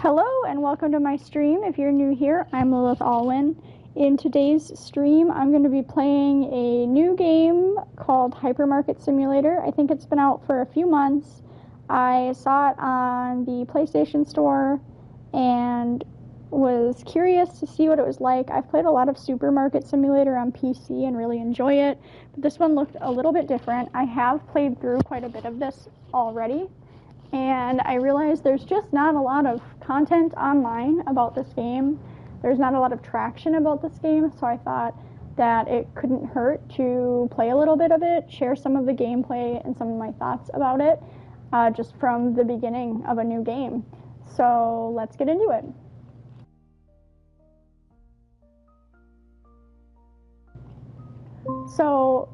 Hello and welcome to my stream. If you're new here, I'm Lilith Alwyn. In today's stream, I'm going to be playing a new game called Hypermarket Simulator. I think it's been out for a few months. I saw it on the PlayStation Store and was curious to see what it was like. I've played a lot of Supermarket Simulator on PC and really enjoy it, but this one looked a little bit different. I have played through quite a bit of this already, and I realized there's just not a lot of content online about this game. There's not a lot of traction about this game, so I thought that it couldn't hurt to play a little bit of it, share some of the gameplay and some of my thoughts about it, just from the beginning of a new game. So let's get into it. So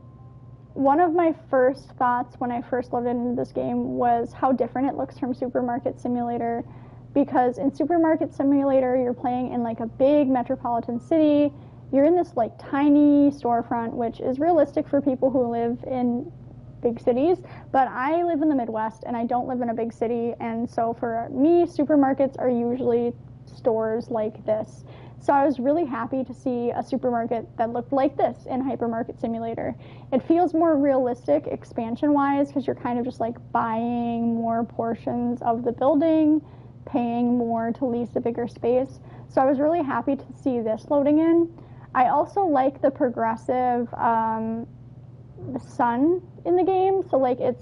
one of my first thoughts when I first loaded into this game was how different it looks from Supermarket Simulator, because in Supermarket Simulator you're playing in like a big metropolitan city. You're in this like tiny storefront, which is realistic for people who live in big cities, but I live in the Midwest and I don't live in a big city, and so for me supermarkets are usually stores like this. So I was really happy to see a supermarket that looked like this in Hypermarket Simulator. It feels more realistic expansion-wise because you're kind of just like buying more portions of the building, paying more to lease a bigger space. So I was really happy to see this loading in. I also like the progressive the sun in the game. So like it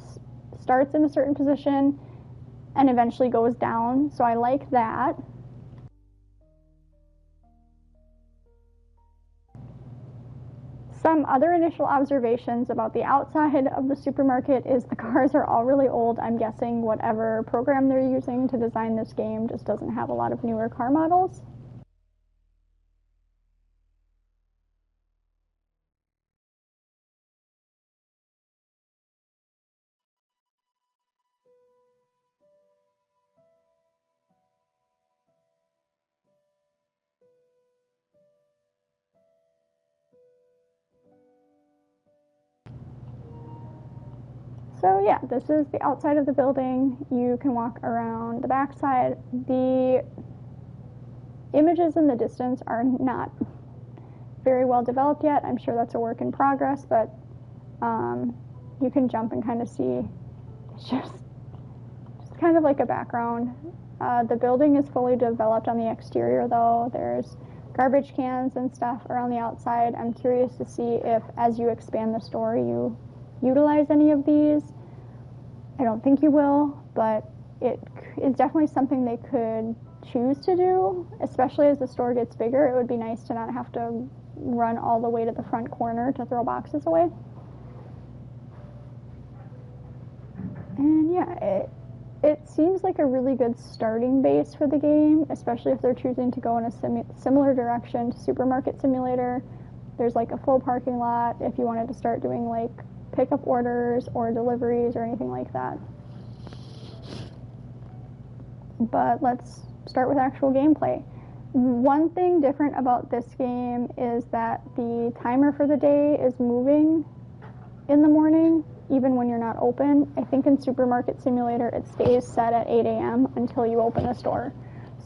starts in a certain position and eventually goes down. So I like that. Some other initial observations about the outside of the supermarket is the cars are all really old. I'm guessing whatever program they're using to design this game just doesn't have a lot of newer car models. So yeah, this is the outside of the building. You can walk around the backside. The images in the distance are not very well developed yet. I'm sure that's a work in progress, but you can jump and kind of see. It's just kind of like a background. The building is fully developed on the exterior though. There's garbage cans and stuff around the outside. I'm curious to see if as you expand the store you utilize any of these. I don't think you will, but it is definitely something they could choose to do, especially as the store gets bigger. It would be nice to not have to run all the way to the front corner to throw boxes away. And yeah, it seems like a really good starting base for the game, especially if they're choosing to go in a similar direction to Supermarket Simulator. There's like a full parking lot if you wanted to start doing like pickup orders or deliveries or anything like that. But let's start with actual gameplay. One thing different about this game is that the timer for the day is moving in the morning, even when you're not open. I think in Supermarket Simulator it stays set at 8 a.m. until you open the store.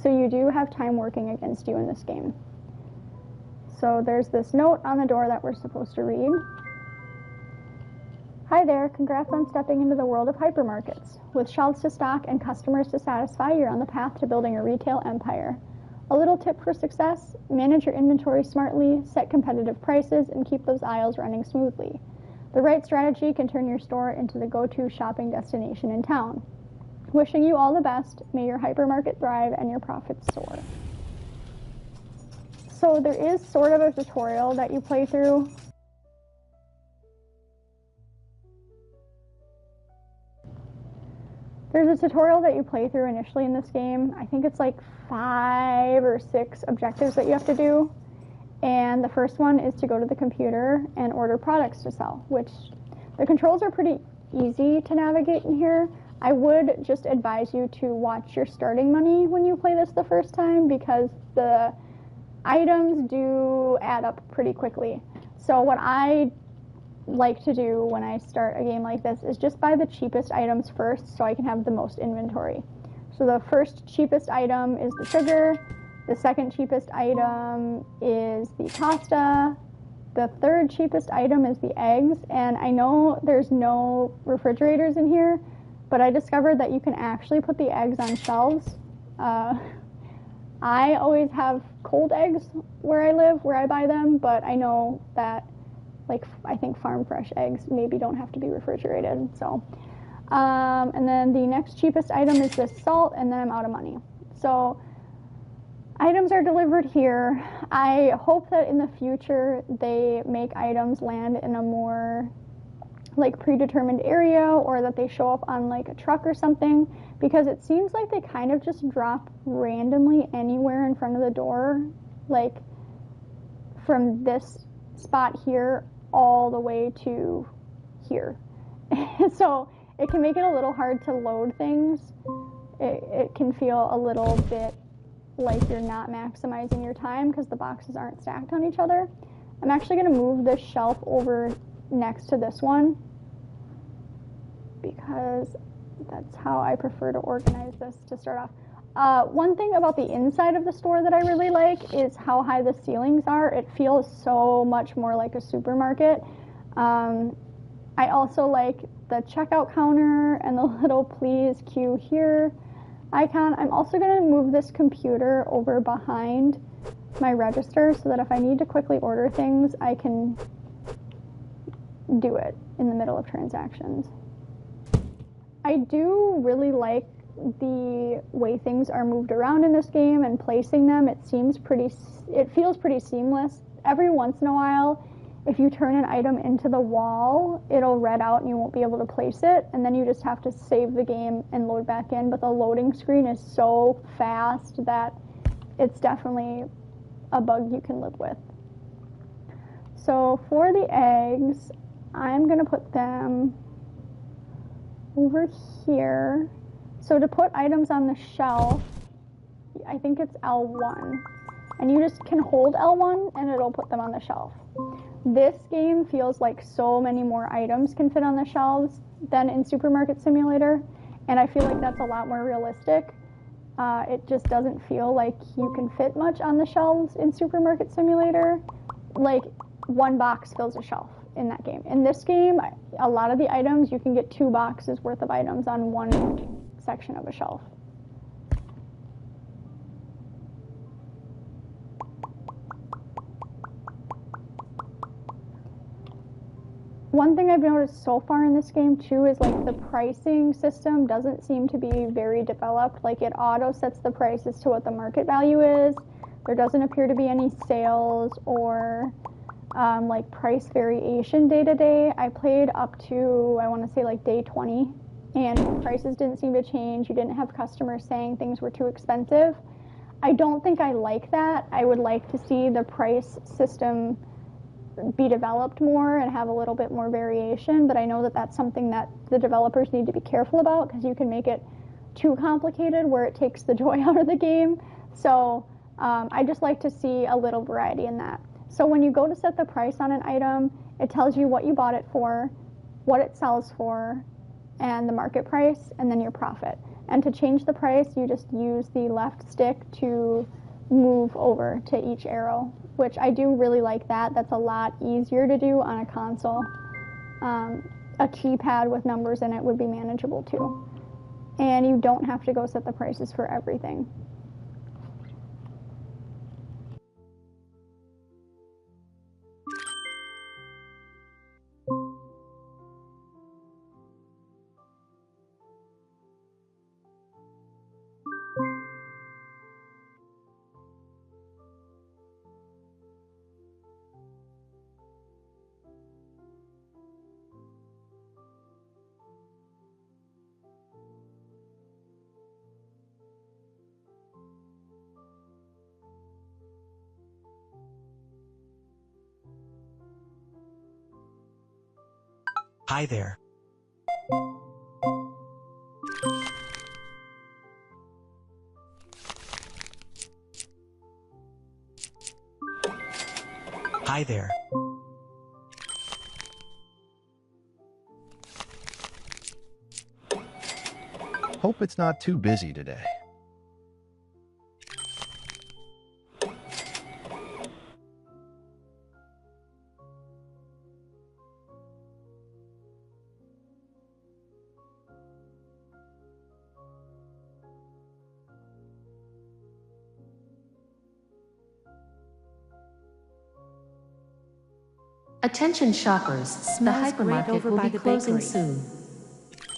So you do have time working against you in this game. So there's this note on the door that we're supposed to read. Hi there, congrats on stepping into the world of hypermarkets. With shelves to stock and customers to satisfy, you're on the path to building a retail empire. A little tip for success: manage your inventory smartly, set competitive prices, and keep those aisles running smoothly. The right strategy can turn your store into the go-to shopping destination in town. Wishing you all the best, may your hypermarket thrive and your profits soar. So there is sort of a tutorial that you play through. There's a tutorial that you play through initially in this game. I think it's like 5 or 6 objectives that you have to do. And the first one is to go to the computer and order products to sell, which the controls are pretty easy to navigate in here. I would just advise you to watch your starting money when you play this the first time, because the items do add up pretty quickly. So what I like to do when I start a game like this is just buy the cheapest items first so I can have the most inventory. So the first cheapest item is the sugar. The second cheapest item is the pasta. The third cheapest item is the eggs. And I know there's no refrigerators in here, but I discovered that you can actually put the eggs on shelves. I always have cold eggs where I live, where I buy them, but I know that, like, I think farm fresh eggs maybe don't have to be refrigerated. So, and then the next cheapest item is this salt, and then I'm out of money. So items are delivered here. I hope that in the future they make items land in a more like predetermined area, or that they show up on like a truck or something, because it seems like they kind of just drop randomly anywhere in front of the door, like from this spot here all the way to here. So it can make it a little hard to load things. It can feel a little bit like you're not maximizing your time because the boxes aren't stacked on each other. I'm actually going to move this shelf over next to this one because that's how I prefer to organize this to start off. One thing about the inside of the store that I really like is how high the ceilings are. It feels so much more like a supermarket. I also like the checkout counter and the little please queue here icon. I'm also going to move this computer over behind my register so that if I need to quickly order things, I can do it in the middle of transactions. I do really like the way things are moved around in this game and placing them. It feels pretty seamless. Every once in a while, if you turn an item into the wall, it'll red out and you won't be able to place it, and then you just have to save the game and load back in. But the loading screen is so fast that it's definitely a bug you can live with. So for the eggs, I'm going to put them over here. So to put items on the shelf, I think it's L1. And you just can hold L1 and it'll put them on the shelf. This game feels like so many more items can fit on the shelves than in Supermarket Simulator, and I feel like that's a lot more realistic. It just doesn't feel like you can fit much on the shelves in Supermarket Simulator. Like, one box fills a shelf in that game. In this game, a lot of the items, you can get 2 boxes worth of items on one section of a shelf. One thing I've noticed so far in this game too is like the pricing system doesn't seem to be very developed. Like, it auto sets the prices to what the market value is. There doesn't appear to be any sales or like price variation day to day. I played up to, I want to say, like day 20, and prices didn't seem to change. You didn't have customers saying things were too expensive. I don't think I like that. I would like to see the price system be developed more and have a little bit more variation, but I know that that's something that the developers need to be careful about, because you can make it too complicated where it takes the joy out of the game. So I just like to see a little variety in that. So when you go to set the price on an item, it tells you what you bought it for, what it sells for, and the market price, and then your profit. And to change the price, you just use the left stick to move over to each arrow, which I do really like that. That's a lot easier to do on a console. A keypad with numbers in it would be manageable too. And you don't have to go set the prices for everything. Hi there. Hi there. Hope it's not too busy today. Attention shoppers, the hypermarket will be closing soon.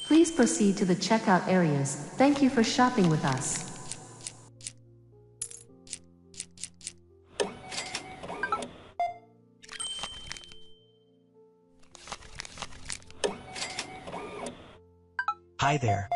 Please proceed to the checkout areas. Thank you for shopping with us. Hi there.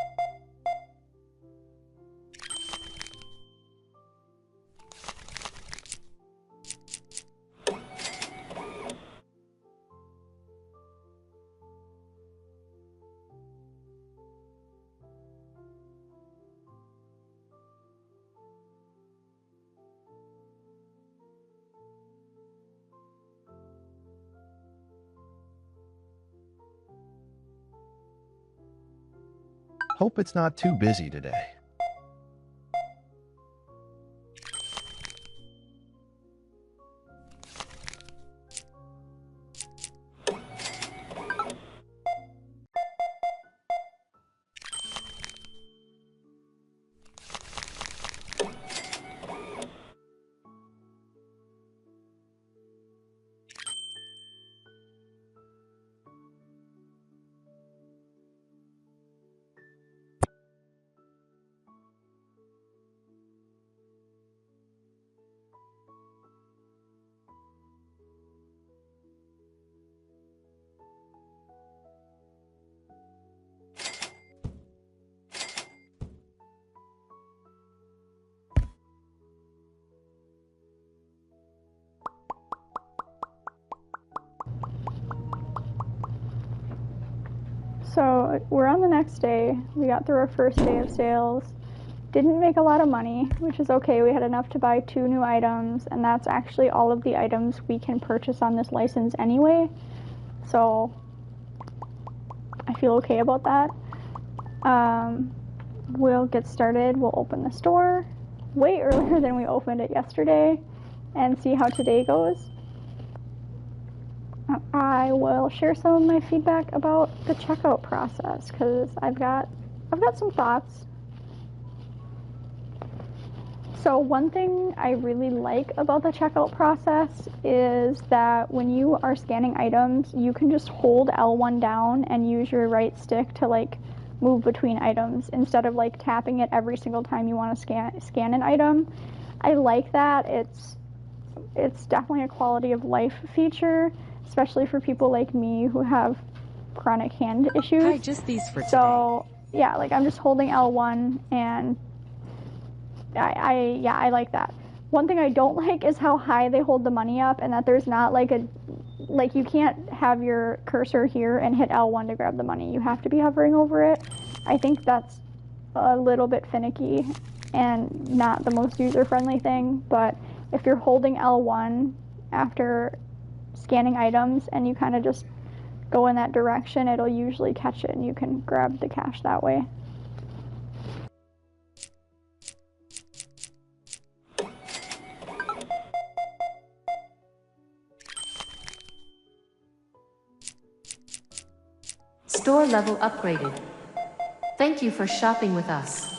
Hope it's not too busy today. So we're on the next day. We got through our first day of sales. Didn't make a lot of money, which is okay. We had enough to buy 2 new items, and that's actually all of the items we can purchase on this license anyway. So I feel okay about that. We'll get started. We'll open the store way earlier than we opened it yesterday and see how today goes. I will share some of my feedback about the checkout process because I've got some thoughts. So one thing I really like about the checkout process is that when you are scanning items, you can just hold L1 down and use your right stick to like move between items instead of like tapping it every single time you want to scan an item. I like that. It's definitely a quality of life feature, especially for people like me who have chronic hand issues. Hi, just these for today. So yeah, like I'm just holding L1 and I like that. One thing I don't like is how high they hold the money up and that there's not like you can't have your cursor here and hit L1 to grab the money. You have to be hovering over it. I think that's a little bit finicky and not the most user-friendly thing, but if you're holding L1 after scanning items and you kind of just go in that direction, it'll usually catch it and you can grab the cash that way. Store level upgraded. Thank you for shopping with us.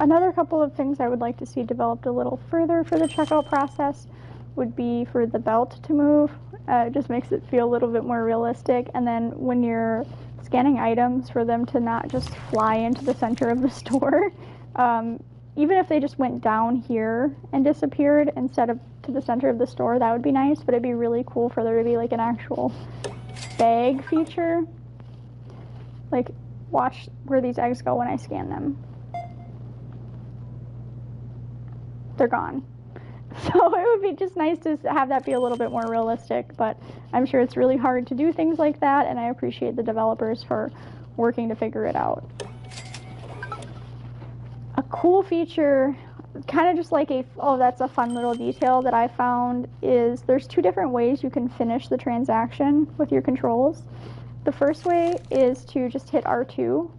Another couple of things I would like to see developed a little further for the checkout process would be for the belt to move. It just makes it feel a little bit more realistic. And then when you're scanning items, for them to not just fly into the center of the store. Even if they just went down here and disappeared instead of to the center of the store, that would be nice, but it'd be really cool for there to be like an actual bag feature. Like, watch where these eggs go when I scan them. They're gone. So it would be just nice to have that be a little bit more realistic, but I'm sure it's really hard to do things like that, and I appreciate the developers for working to figure it out. A cool feature, kind of just like that's a fun little detail that I found, is there's 2 different ways you can finish the transaction with your controls. The first way is to just hit R2,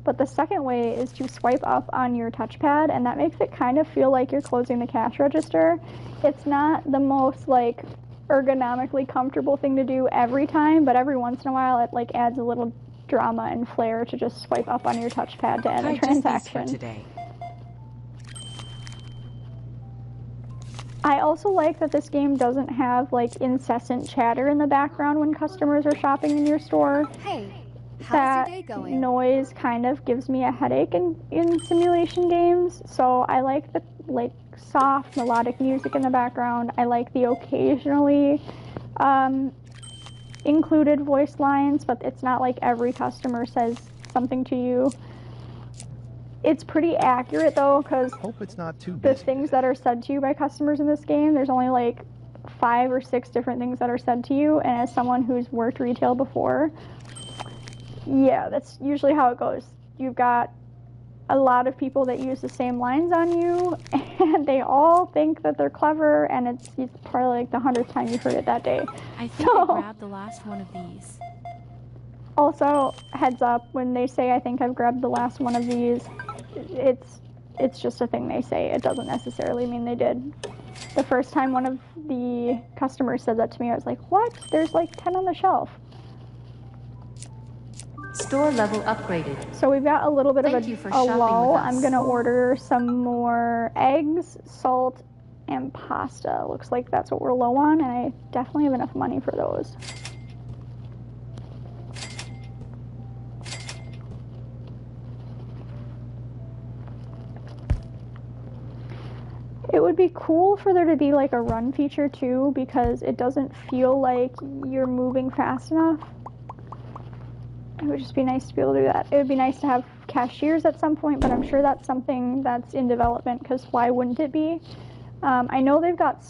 but the second way is to swipe up on your touchpad, and that makes it kind of feel like you're closing the cash register. It's not the most like ergonomically comfortable thing to do every time, but every once in a while it like adds a little drama and flair to just swipe up on your touchpad to end a transaction. Today. I also like that this game doesn't have like incessant chatter in the background when customers are shopping in your store. Hey, how's That your day going? noise kind of gives me a headache in simulation games, so I like the soft melodic music in the background. I like the occasionally included voice lines, but it's not like every customer says something to you. It's pretty accurate though, because Hope it's not too the busy. things that are said to you by customers in this game, there's only like 5 or 6 different things that are said to you, and as someone who's worked retail before, yeah, that's usually how it goes. You've got a lot of people that use the same lines on you, and they all think that they're clever, and it's probably like the 100th time you've heard it that day. I think I grabbed the last one of these. Also, heads up, when they say I think I've grabbed the last one of these, it's just a thing they say. It doesn't necessarily mean they did. The first time one of the customers said that to me, I was like, what? There's like 10 on the shelf. Store level upgraded. So we've got a little bit Thank of you for a shopping lull. with us. I'm gonna order some more eggs, salt, and pasta. Looks like that's what we're low on, and I definitely have enough money for those. It would be cool for there to be like a run feature too, because it doesn't feel like you're moving fast enough. It would just be nice to be able to do that. It would be nice to have cashiers at some point, but I'm sure that's something that's in development, because why wouldn't it be? I know they've got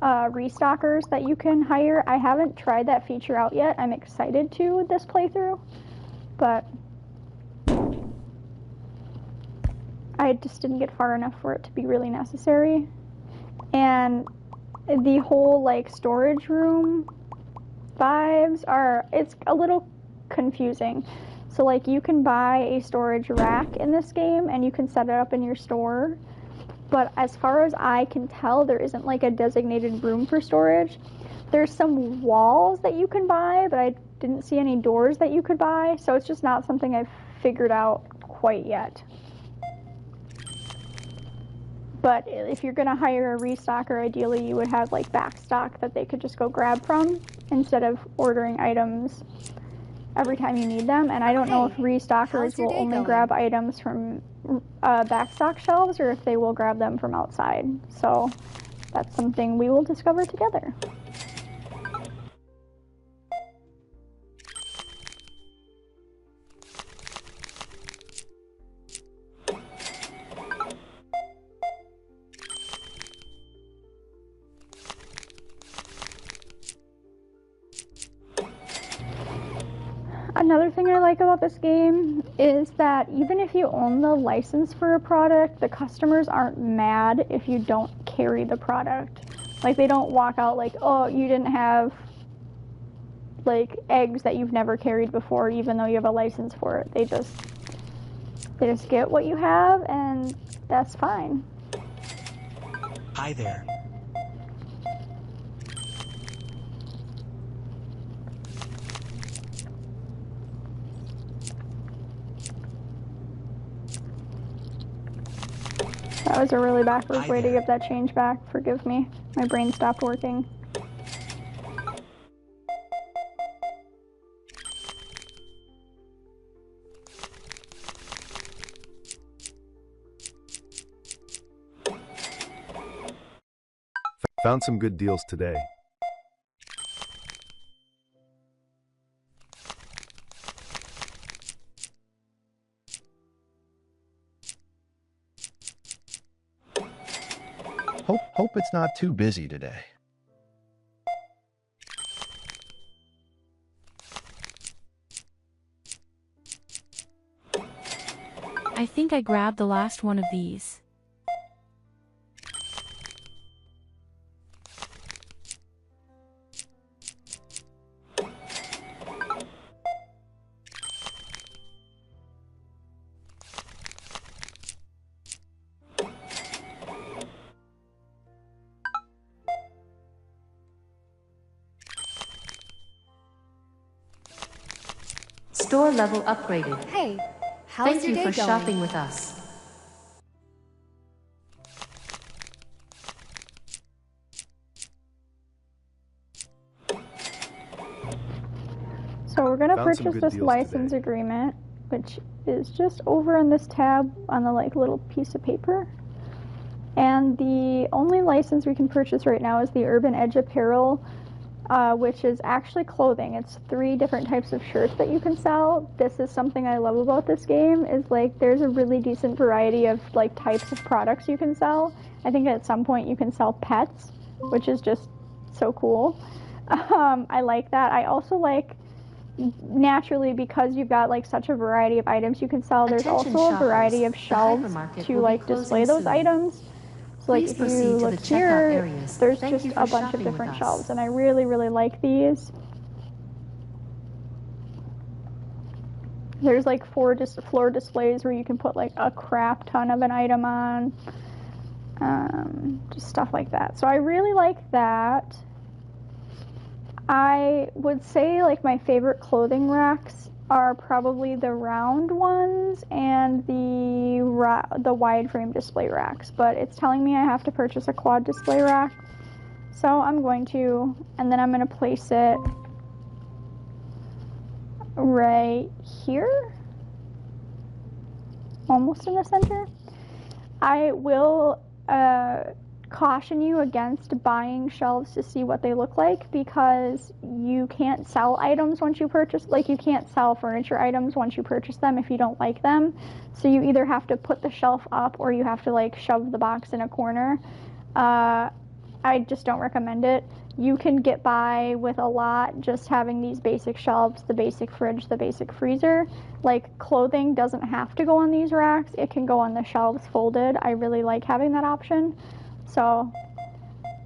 restockers that you can hire. I haven't tried that feature out yet. I'm excited to with this playthrough, but I just didn't get far enough for it to be really necessary. And the whole like storage room vibes it's a little confusing. So like you can buy a storage rack in this game and you can set it up in your store, but as far as I can tell, there isn't like a designated room for storage. There's some walls that you can buy, but I didn't see any doors that you could buy, so it's just not something I've figured out quite yet. But if you're going to hire a restocker, ideally you would have like back stock that they could just go grab from instead of ordering items every time you need them. And I don't know if restockers will only grab items from back stock shelves or if they will grab them from outside. So that's something we will discover together. Another thing I like about this game is that even if you own the license for a product, the customers aren't mad if you don't carry the product. Like, they don't walk out like, oh, you didn't have like eggs that you've never carried before, even though you have a license for it. They just get what you have, and that's fine. Hi there. That was a really backwards way to get that change back. Forgive me. My brain stopped working. Found some good deals today. Hope it's not too busy today. I think I grabbed the last one of these. Store level upgraded. Hey, how's Thank your you day for going? shopping with us. So we're gonna Found some purchase good this deals license today. agreement, which is just over in this tab on the like little piece of paper. And the only license we can purchase right now is the Urban Edge Apparel, which is actually clothing. It's 3 different types of shirts that you can sell. This is something I love about this game, is like there's a really decent variety of like types of products you can sell. I think at some point you can sell pets, which is just so cool. I like that. I also like, naturally, because you've got like such a variety of items you can sell, there's Attention also a shoppers, variety of the shelves hypermarket to will be like display closing those soon. items. So like Please if you proceed to look the checkout here, areas. there's Thank just you for a bunch of shopping with different us. shelves, and I really, really like these. There's like 4 floor displays where you can put like a crap ton of an item on. Just stuff like that. So I really like that. I would say like my favorite clothing racks are probably the round ones and the wide frame display racks, but it's telling me I have to purchase a quad display rack, so I'm going to, and then I'm going to place it right here, almost in the center. I will caution you against buying shelves to see what they look like, because you can't sell items once you purchase, like you can't sell furniture items once you purchase them if you don't like them. So you either have to put the shelf up or you have to like shove the box in a corner. I just don't recommend it. You can get by with a lot just having these basic shelves, the basic fridge, the basic freezer. Like clothing doesn't have to go on these racks. It can go on the shelves folded. I really like having that option. So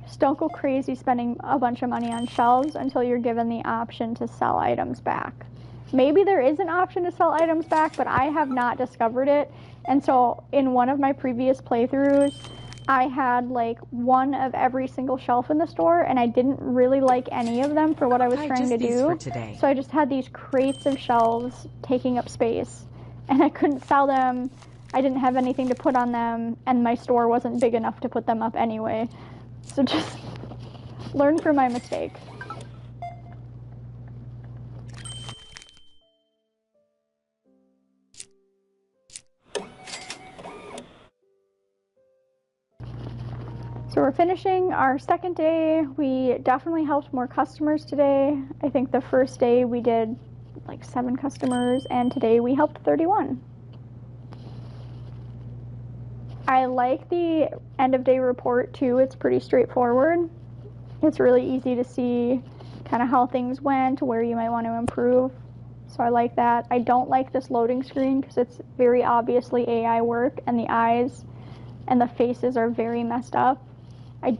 just don't go crazy spending a bunch of money on shelves until you're given the option to sell items back. Maybe there is an option to sell items back, but I have not discovered it. And so in one of my previous playthroughs, I had like one of every single shelf in the store, and I didn't really like any of them for what I was trying to do. So I just had these crates of shelves taking up space, and I couldn't sell them. I didn't have anything to put on them, and my store wasn't big enough to put them up anyway. So just learn from my mistake. So we're finishing our second day. We definitely helped more customers today. I think the first day we did like 7 customers, and today we helped 31. I like the end of day report too. It's pretty straightforward. It's really easy to see kind of how things went, where you might want to improve. So I like that. I don't like this loading screen because it's very obviously AI work, and the eyes and the faces are very messed up. I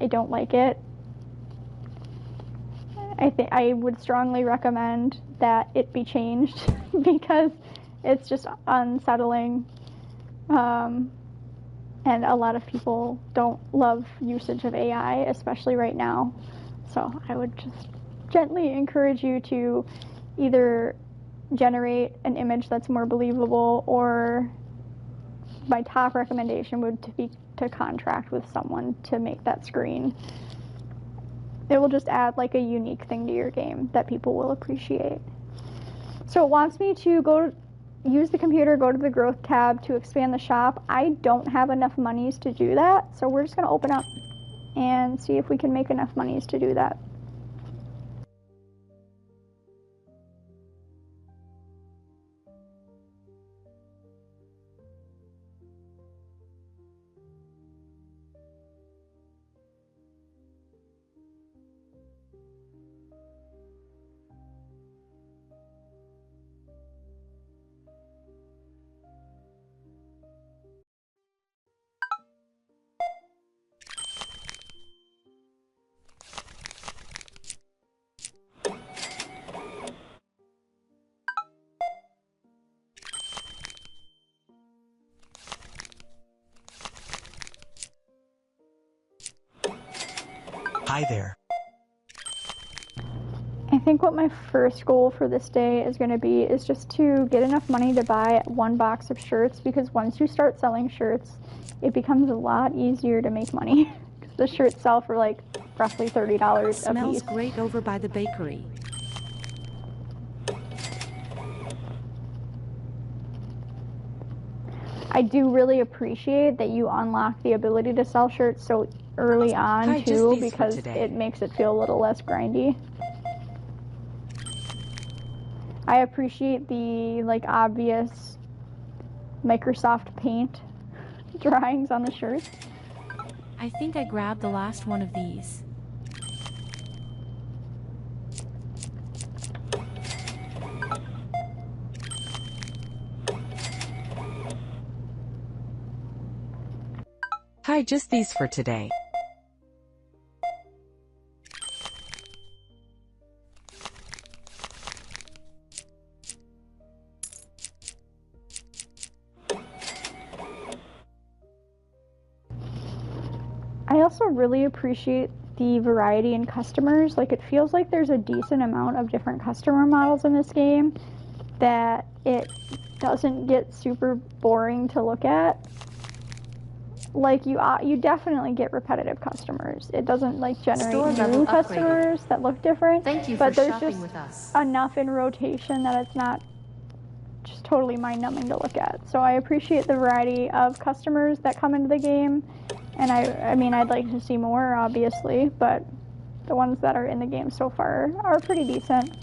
don't like it. I would strongly recommend that it be changed because it's just unsettling. And a lot of people don't love usage of AI, especially right now. So I would just gently encourage you to either generate an image that's more believable, or my top recommendation would be to contract with someone to make that screen. It will just add like a unique thing to your game that people will appreciate. So it wants me to use the computer, go to the growth tab to expand the shop. I don't have enough monies to do that, so we're just going to open up and see if we can make enough monies to do that. Hi there. I think what my first goal for this day is going to be is just to get enough money to buy one box of shirts, because once you start selling shirts, it becomes a lot easier to make money. The shirts sell for like roughly $30 a Smells piece. great over by the bakery. I do really appreciate that you unlock the ability to sell shirts so early on Hi, just too, these for because today. it makes it feel a little less grindy. I appreciate the like obvious Microsoft Paint drawings on the shirts. I think I grabbed the last one of these. Hi, just these for today. I also really appreciate the variety in customers. Like, it feels like there's a decent amount of different customer models in this game, that it doesn't get super boring to look at. Like, you definitely get repetitive customers. It doesn't like generate Store new level customers that look different. Thank you but for there's shopping just with us. enough in rotation that it's not just totally mind-numbing to look at. So I appreciate the variety of customers that come into the game, and I mean, I'd like to see more, obviously, but the ones that are in the game so far are pretty decent.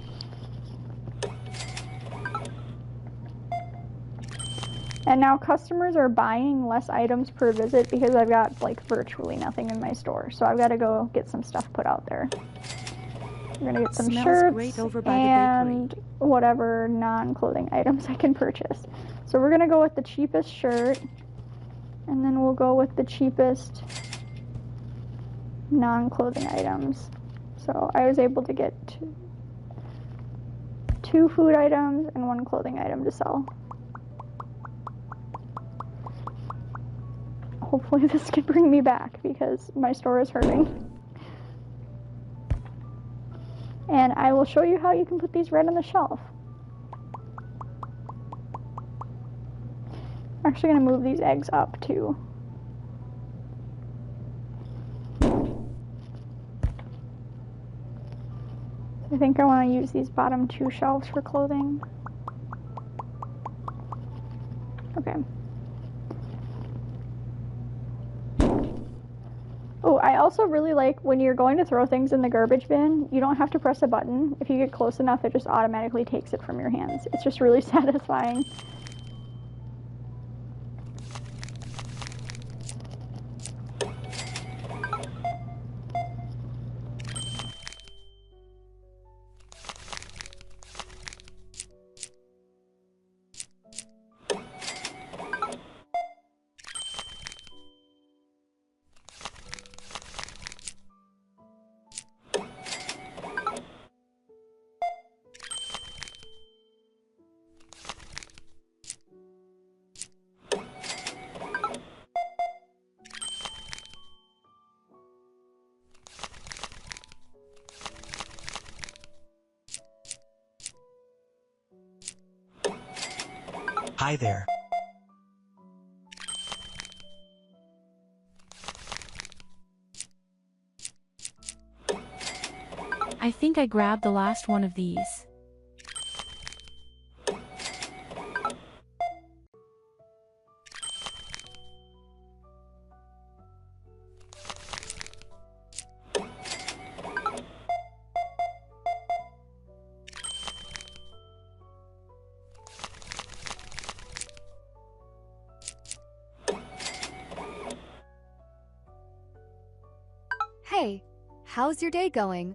And now customers are buying less items per visit because I've got like virtually nothing in my store. So I've got to go get some stuff put out there. We're gonna get some Smells shirts great over by the and bakery. whatever non-clothing items I can purchase. So we're gonna go with the cheapest shirt, and then we'll go with the cheapest non-clothing items. So I was able to get two food items and one clothing item to sell. Hopefully this can bring me back because my store is hurting. And I will show you how you can put these right on the shelf. I'm actually going to move these eggs up too. I think I want to use these bottom two shelves for clothing. Okay. Oh, I also really like when you're going to throw things in the garbage bin, you don't have to press a button. If you get close enough, it just automatically takes it from your hands. It's just really satisfying. Hi there. I think I grabbed the last one of these. Hey, how's your day going?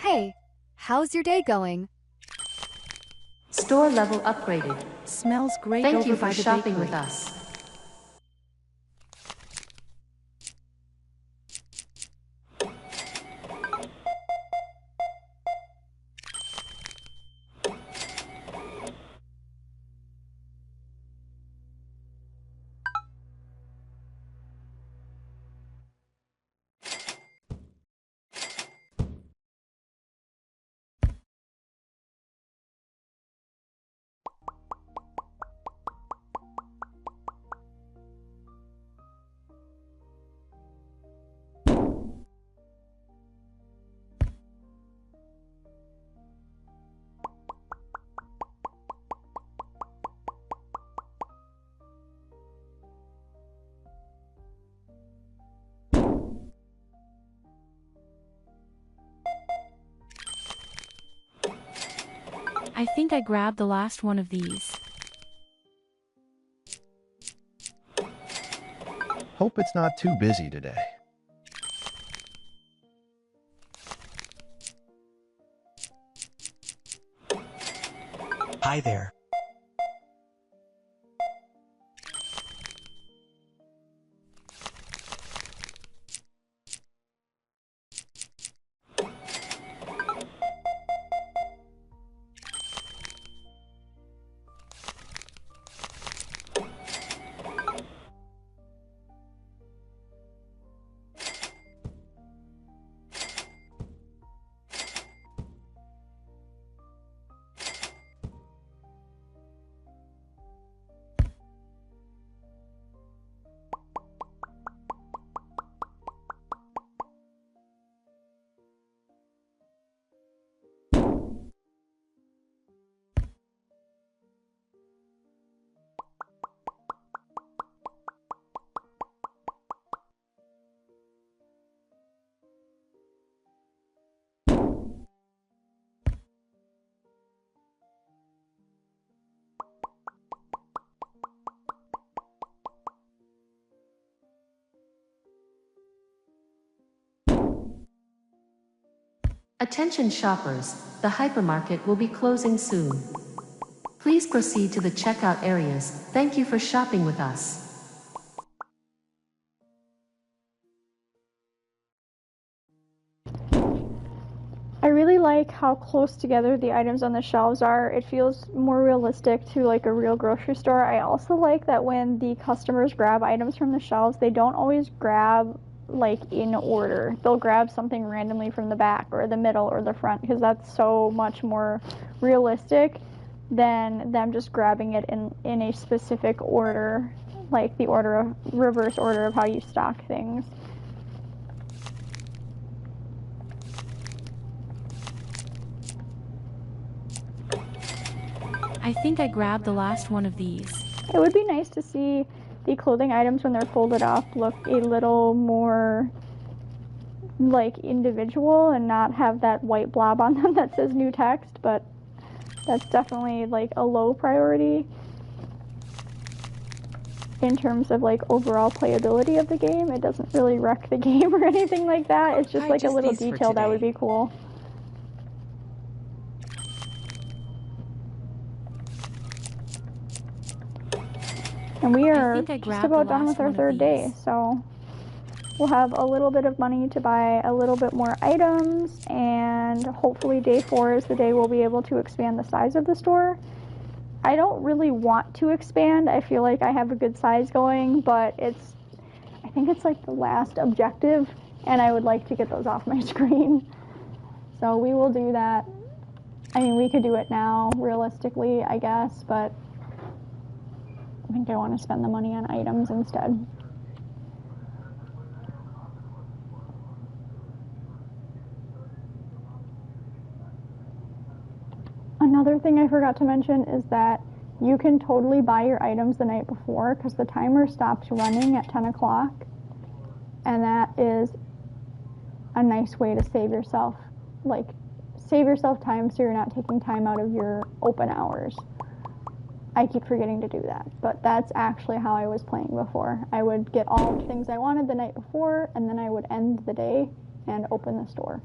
Hey, how's your day going? Store level upgraded. Smells great Thank over you by for the shopping bakery. with us. I think I grabbed the last one of these. Hope it's not too busy today. Hi there. Attention shoppers, the hypermarket will be closing soon. Please proceed to the checkout areas. Thank you for shopping with us. I really like how close together the items on the shelves are. It feels more realistic to like a real grocery store. I also like that when the customers grab items from the shelves, they don't always grab like in order. They'll grab something randomly from the back or the middle or the front because that's so much more realistic than them just grabbing it in a specific order, like the order of reverse order of how you stock things. I think I grabbed the last one of these. It would be nice to see the clothing items when they're folded up look a little more like individual and not have that white blob on them that says new text, but that's definitely like a low priority in terms of like overall playability of the game. It doesn't really wreck the game or anything like that. It's just like a little detail that would be cool. And we are just about done with our third day, so we'll have a little bit of money to buy a little bit more items, and hopefully day 4 is the day we'll be able to expand the size of the store. I don't really want to expand. I feel like I have a good size going, but I think it's like the last objective, and I would like to get those off my screen. So we will do that. I mean, we could do it now, realistically, I guess, but I think I want to spend the money on items instead. Another thing I forgot to mention is that you can totally buy your items the night before because the timer stops running at 10 o'clock, and that is a nice way to save yourself time so you're not taking time out of your open hours. I keep forgetting to do that, but that's actually how I was playing before. I would get all the things I wanted the night before, and then I would end the day and open the store.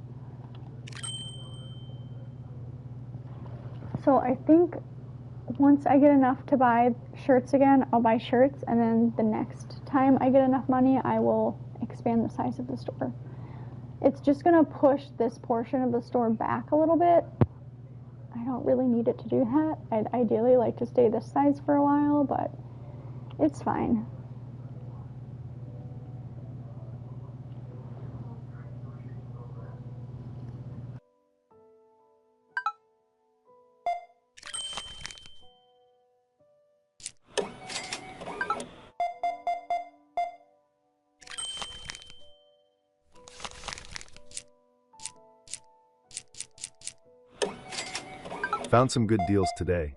So I think once I get enough to buy shirts again, I'll buy shirts, and then the next time I get enough money, I will expand the size of the store. It's just going to push this portion of the store back a little bit. I don't really need it to do that. I'd ideally like to stay this size for a while, but it's fine. Found some good deals today.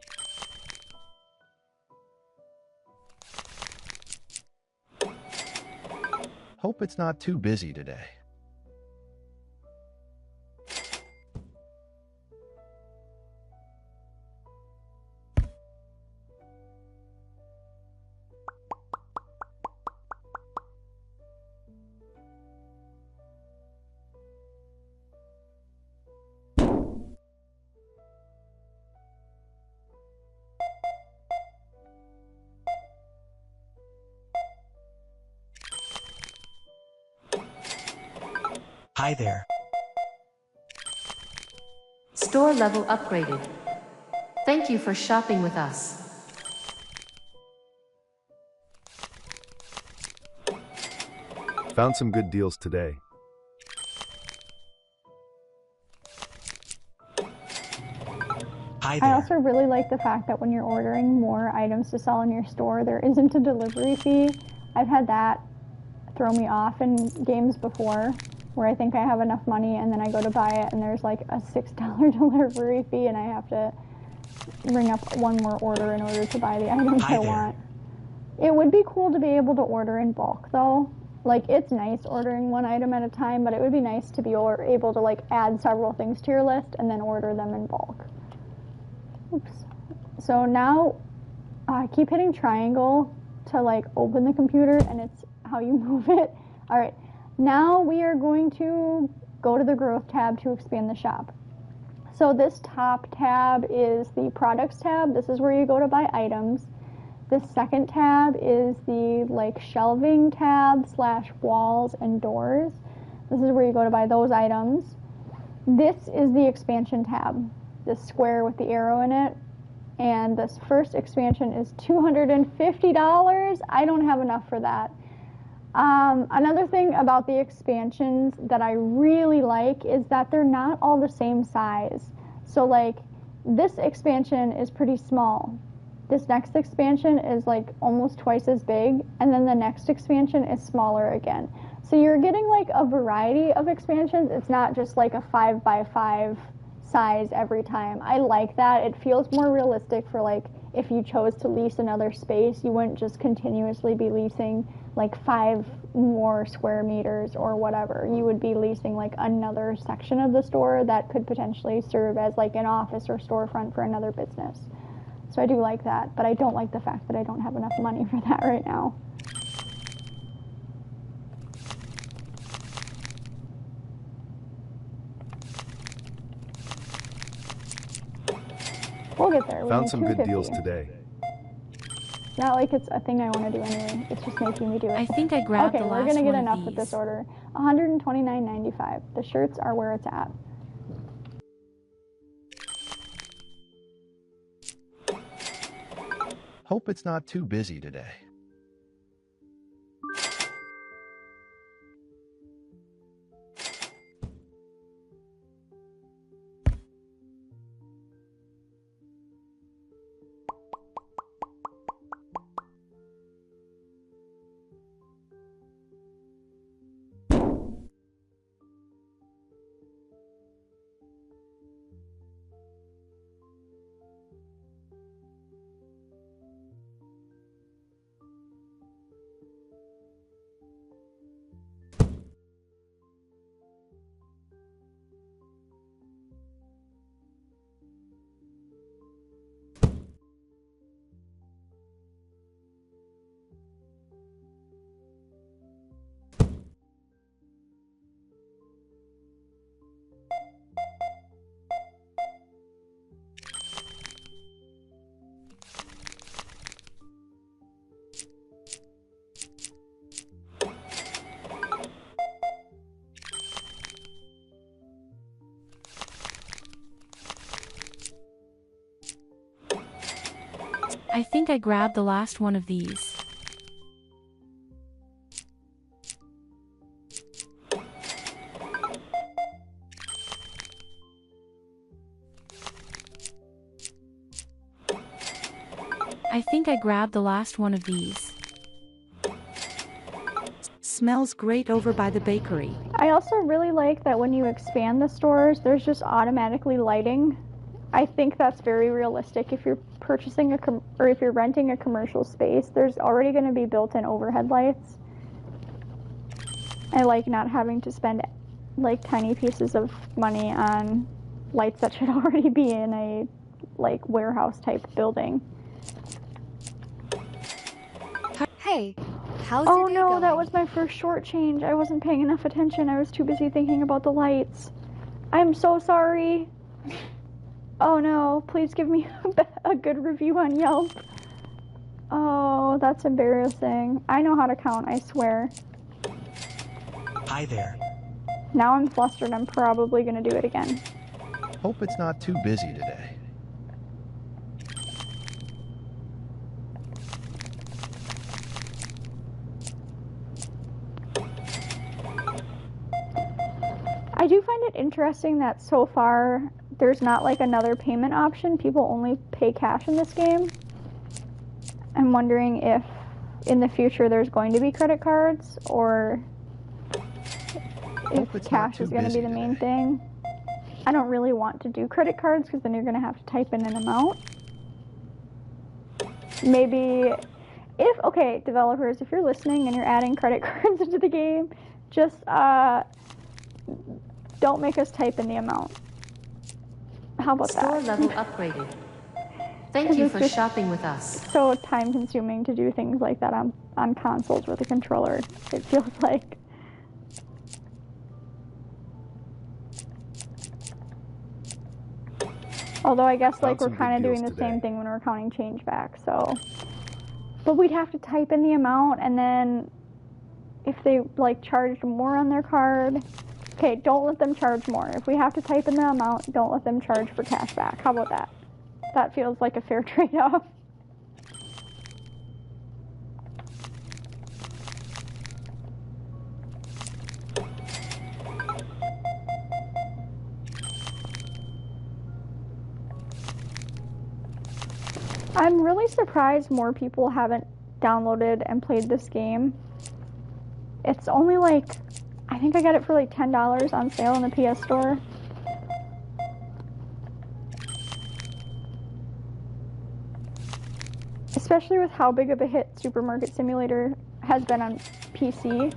Hope it's not too busy today. Hi there. Store level upgraded. Thank you for shopping with us. Found some good deals today. Hi I there. also really like the fact that when you're ordering more items to sell in your store, there isn't a delivery fee. I've had that throw me off in games before, where I think I have enough money and then I go to buy it and there's like a $6 delivery fee and I have to ring up one more order in order to buy the items Hi I there. want. It would be cool to be able to order in bulk though. Like, it's nice ordering one item at a time, but it would be nice to be able to like add several things to your list and then order them in bulk. Oops. So now I keep hitting triangle to like open the computer, and it's how you move it. All right, now we are going to go to the growth tab to expand the shop. So this top tab is the products tab. This is where you go to buy items. The second tab is the like shelving tab / walls and doors. This is where you go to buy those items. This is the expansion tab, this square with the arrow in it. And this first expansion is $250. I don't have enough for that. Another thing about the expansions that I really like is that they're not all the same size. So like this expansion is pretty small. This next expansion is like almost twice as big, and then the next expansion is smaller again. So you're getting like a variety of expansions. It's not just like a 5x5 size every time. I like that. It feels more realistic for like if you chose to lease another space, you wouldn't just continuously be leasing like 5 more square meters or whatever. You would be leasing like another section of the store that could potentially serve as like an office or storefront for another business. So I do like that, but I don't like the fact that I don't have enough money for that right now. We'll get there. Found some good deals today. It's not like it's a thing I want to do anyway. It's just making me do it. I think I grabbed okay, the we're last gonna get one enough of with these. this order. $129.95. The shirts are where it's at. Hope it's not too busy today. I think I grabbed the last one of these. I think I grabbed the last one of these. Smells great over by the bakery. I also really like that when you expand the stores, there's just automatically lighting. I think that's very realistic. If you're purchasing or if you're renting a commercial space, there's already going to be built-in overhead lights. I like not having to spend like tiny pieces of money on lights that should already be in a like warehouse type building. Hey, how's Oh your day no, going? that was my first short change. I wasn't paying enough attention. I was too busy thinking about the lights. I'm so sorry. Oh no, please give me a good review on Yelp. Oh, that's embarrassing. I know how to count, I swear. Hi there. Now I'm flustered. I'm probably going to do it again. Hope it's not too busy today. I do find it interesting that so far there's not like another payment option. People only pay cash in this game. I'm wondering if in the future there's going to be credit cards or if cash is going to be the main thing. I don't really want to do credit cards because then you're going to have to type in an amount. Maybe okay, developers, if you're listening and you're adding credit cards into the game, just don't make us type in the amount. How about Store that? level upgraded. Thank you for shopping with us. So time consuming to do things like that on consoles with a controller, it feels like. Although I guess like we're kind of doing the same thing when we're counting change back, so. But we'd have to type in the amount, and then if they like charged more on their card, okay, don't let them charge more. If we have to type in the amount, don't let them charge for cash back. How about that? That feels like a fair trade-off. I'm really surprised more people haven't downloaded and played this game. It's only like, I think I got it for like $10 on sale in the PS Store. Especially with how big of a hit Supermarket Simulator has been on PC.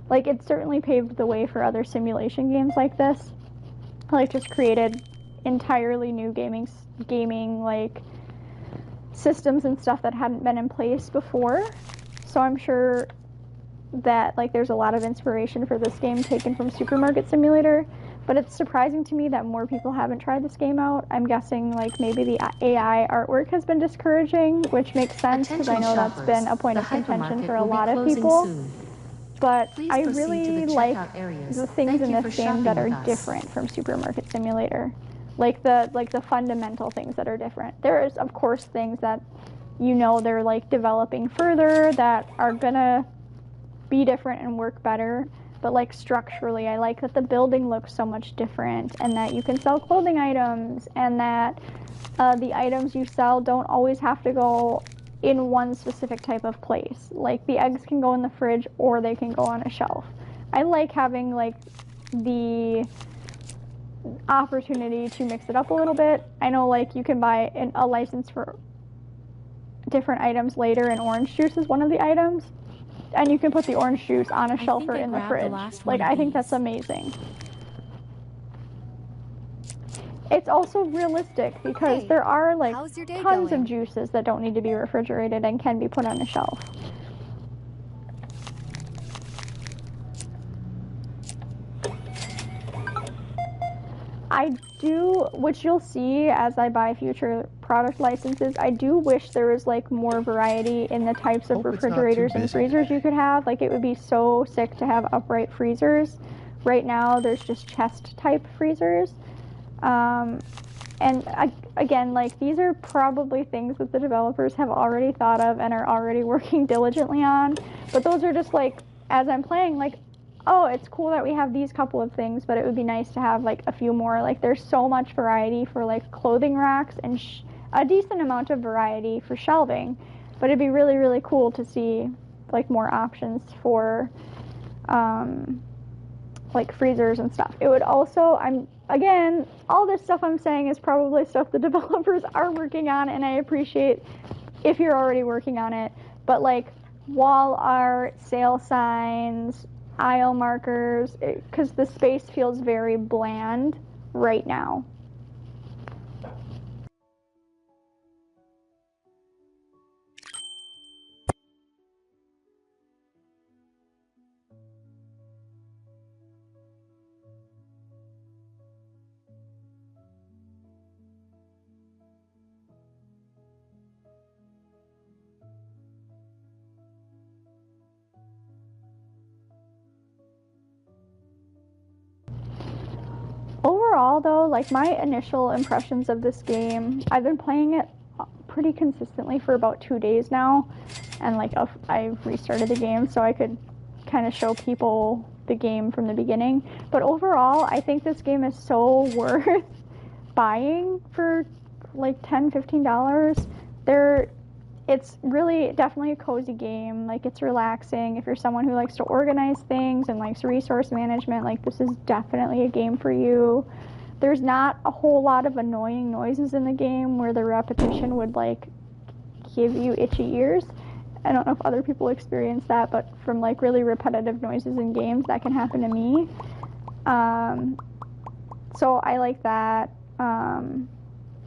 Like, it certainly paved the way for other simulation games like this. Like, just created entirely new gaming like systems and stuff that hadn't been in place before. So I'm sure that like there's a lot of inspiration for this game taken from Supermarket Simulator, but it's surprising to me that more people haven't tried this game out. I'm guessing like maybe the AI artwork has been discouraging, which makes sense because I know that's been a point of contention for a lot of people. But I really like the things in this game that are different from Supermarket Simulator. Like the fundamental things that are different. There's of course things that you know they're like developing further that are gonna be different and work better. But like structurally, I like that the building looks so much different and that you can sell clothing items and that the items you sell don't always have to go in one specific type of place. Like the eggs can go in the fridge or they can go on a shelf. I like having like the opportunity to mix it up a little bit. I know like you can buy a license for different items later and orange juice is one of the items. And you can put the orange juice on a shelf or in the fridge. Like, I think that's amazing. It's also realistic because there are like tons of juices that don't need to be refrigerated and can be put on a shelf. I do, which you'll see as I buy future product licenses, I do wish there was like more variety in the types of refrigerators and freezers you could have. Like it would be so sick to have upright freezers. Right now there's just chest type freezers. And again, like, these are probably things that the developers have already thought of and are already working diligently on. But those are just like, as I'm playing, like, oh, it's cool that we have these couple of things, but it would be nice to have like a few more. Like, there's so much variety for like clothing racks and a decent amount of variety for shelving. But it'd be really, really cool to see like more options for like freezers and stuff. It would also, again, all this stuff I'm saying is probably stuff the developers are working on, and I appreciate if you're already working on it. But like wall art, sale signs, aisle markers, because the space feels very bland right now. Overall, though, like, my initial impressions of this game, I've been playing it pretty consistently for about 2 days now, and like I restarted the game so I could kind of show people the game from the beginning. But overall, I think this game is so worth buying for like $10-15. It's really definitely a cozy game. Like, it's relaxing. If you're someone who likes to organize things and likes resource management, like, this is definitely a game for you. There's not a whole lot of annoying noises in the game where the repetition would like give you itchy ears. I don't know if other people experience that, but from like really repetitive noises in games, that can happen to me. So I like that.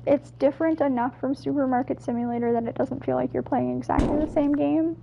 It's different enough from Supermarket Simulator that it doesn't feel like you're playing exactly the same game.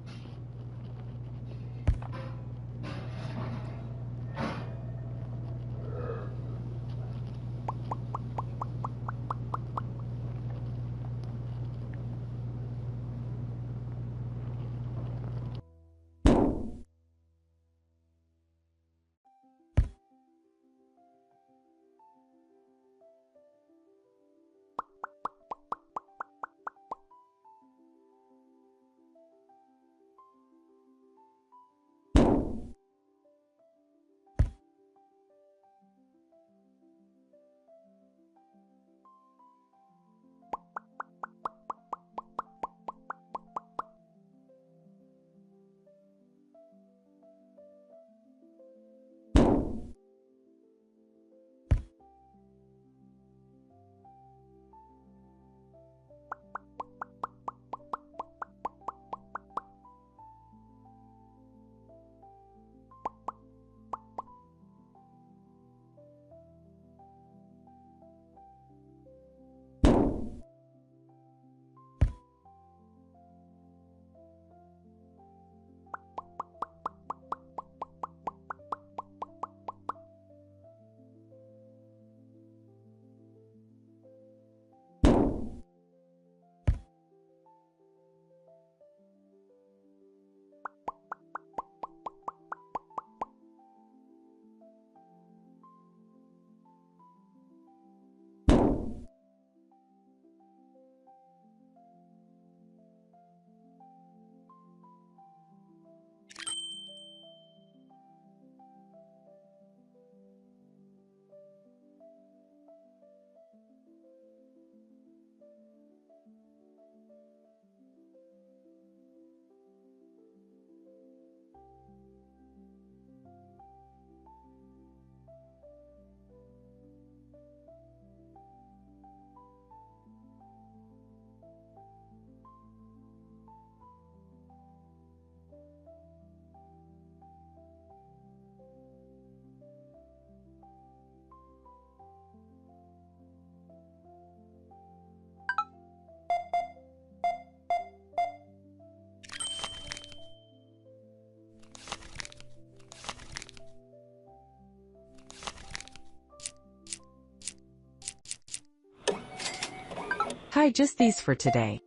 Hi, just these for today.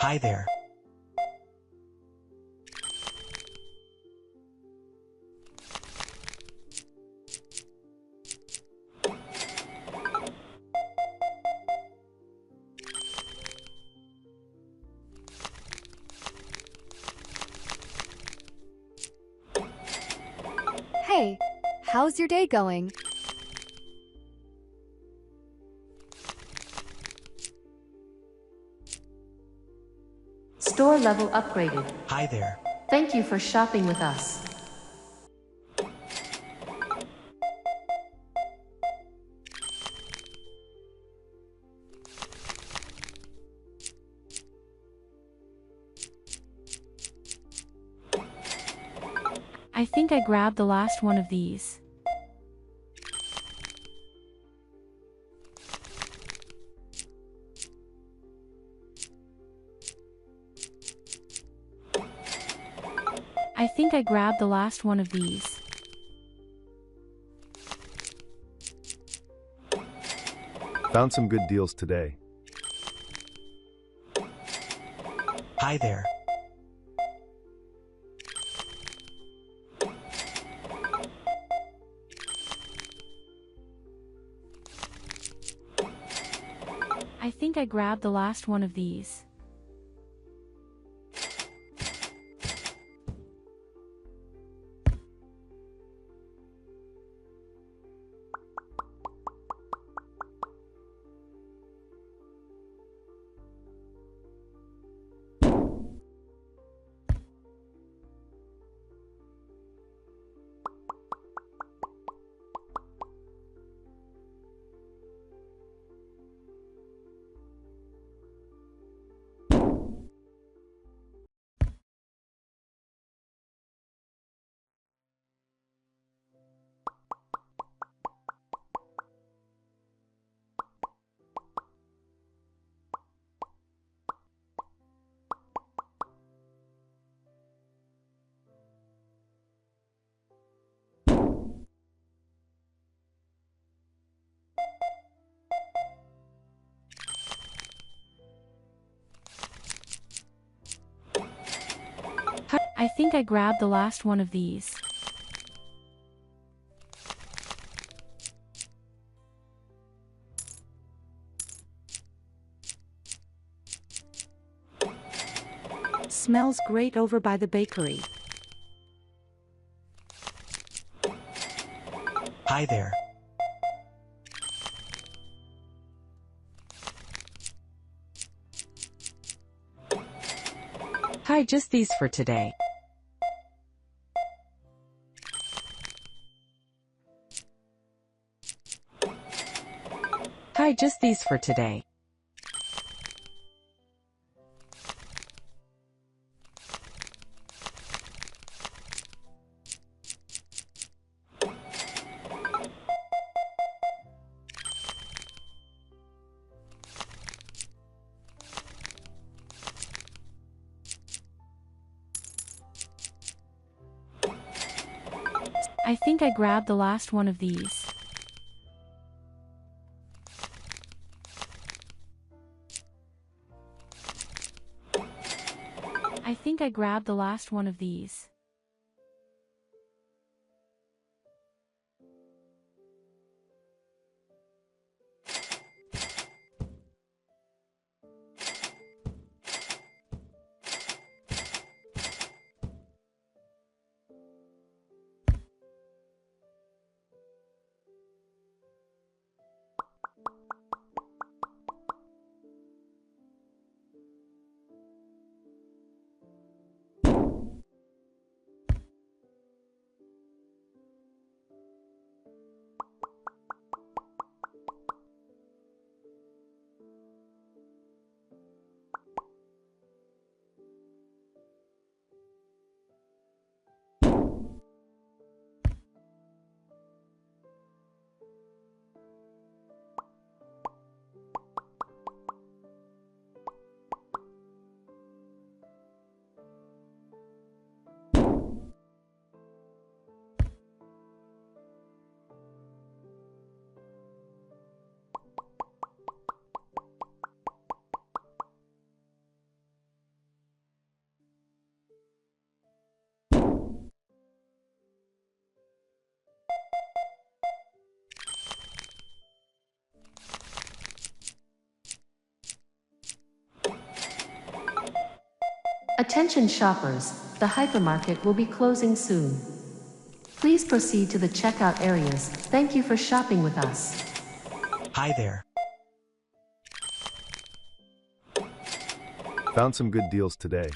Hi there. Hey, how's your day going? Store level upgraded. Hi there. Thank you for shopping with us. I think I grabbed the last one of these. I think I grabbed the last one of these. Found some good deals today. Hi there. I think I grabbed the last one of these. I think I grabbed the last one of these. Smells great over by the bakery. Hi there. Hi, just these for today. Hi, just these for today. I think I grabbed the last one of these. I think I grabbed the last one of these. Attention shoppers, the hypermarket will be closing soon. Please proceed to the checkout areas. Thank you for shopping with us. Hi there. Found some good deals today.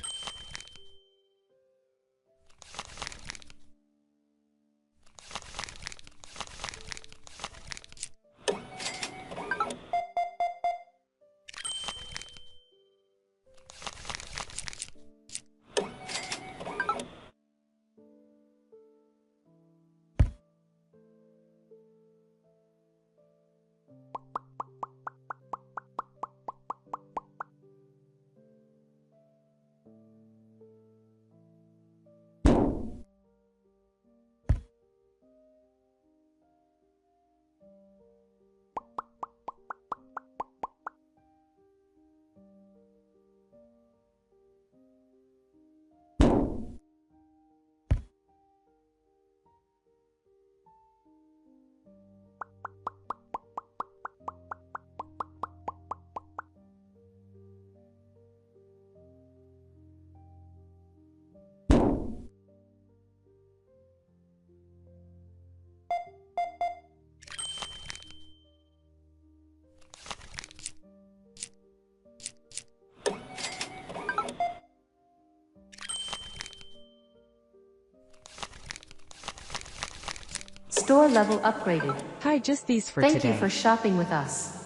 Store level upgraded. Hi, just these for Thank today. you for shopping with us.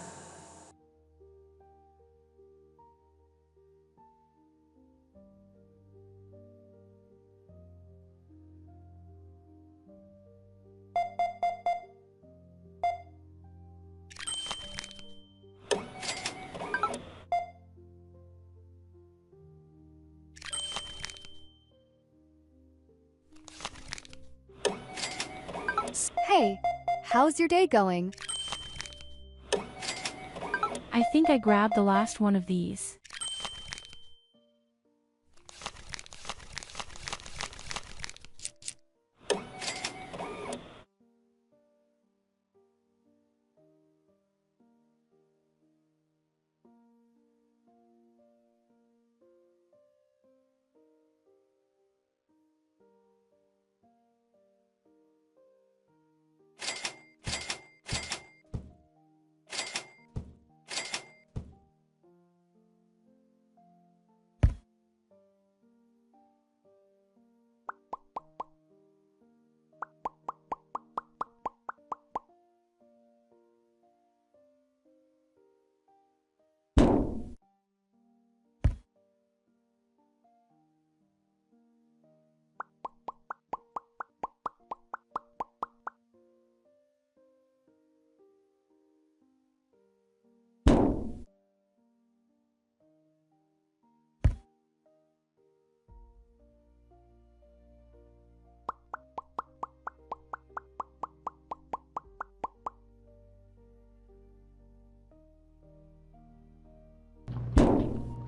Hey, how's your day going? I think I grabbed the last one of these.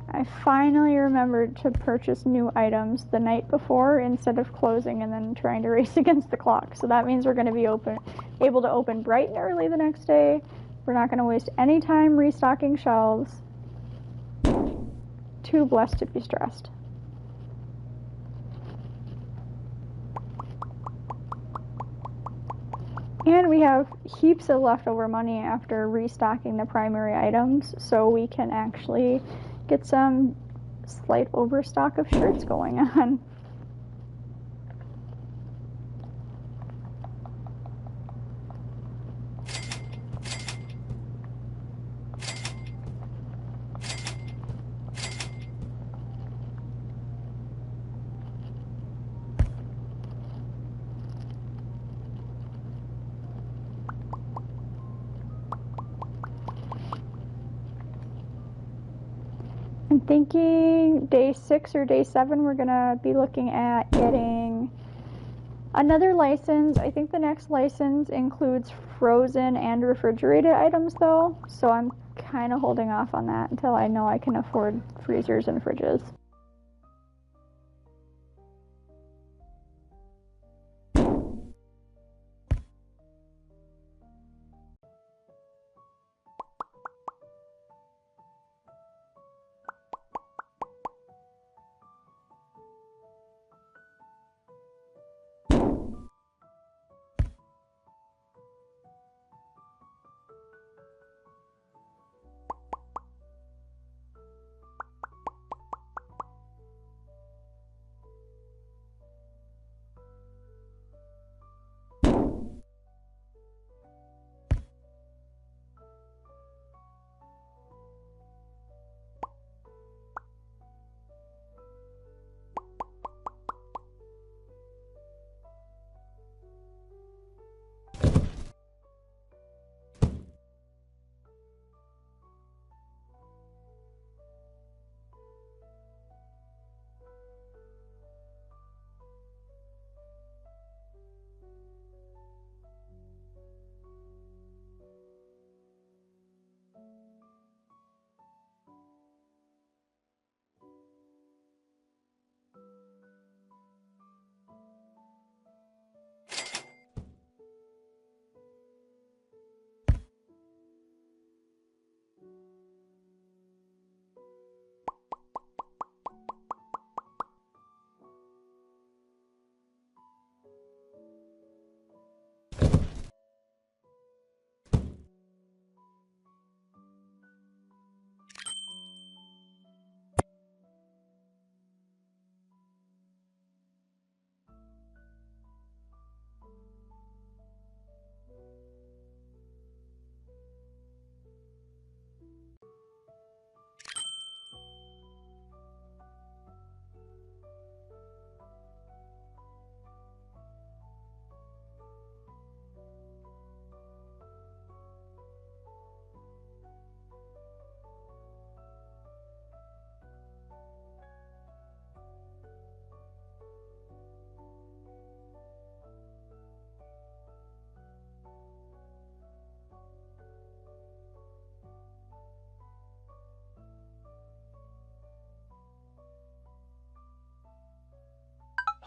I finally remembered to purchase new items the night before instead of closing and then trying to race against the clock. So that means we're going to be able to open bright and early the next day. We're not going to waste any time restocking shelves. Too blessed to be stressed. And we have heaps of leftover money after restocking the primary items, so we can actually get some slight overstock of shirts going on. I'm thinking day 6 or day 7 we're gonna be looking at getting another license. I think the next license includes frozen and refrigerated items though, so I'm kind of holding off on that until I know I can afford freezers and fridges.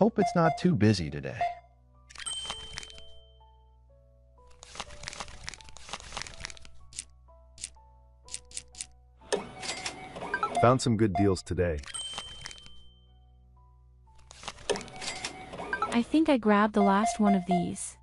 Hope it's not too busy today. Found some good deals today. I think I grabbed the last one of these.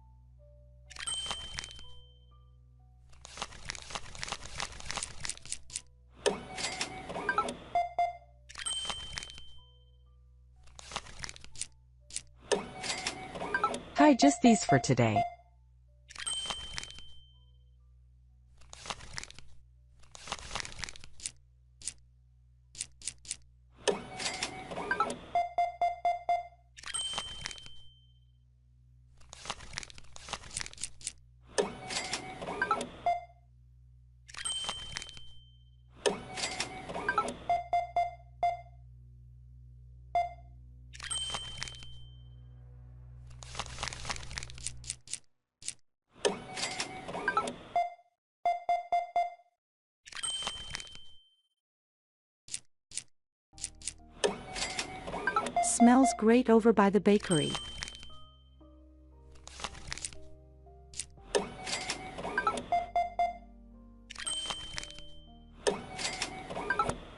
Hi, just these for today. Smells great over by the bakery.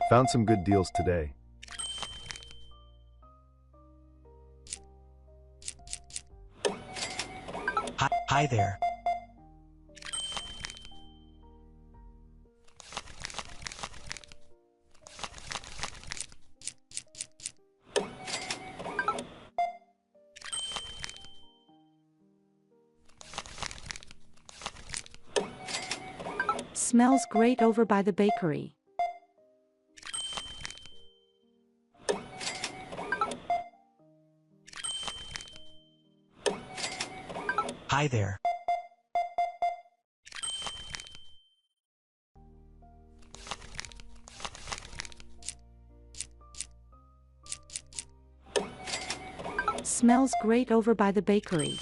Found some good deals today. Hi there. Smells great over by the bakery. Hi there. Smells great over by the bakery.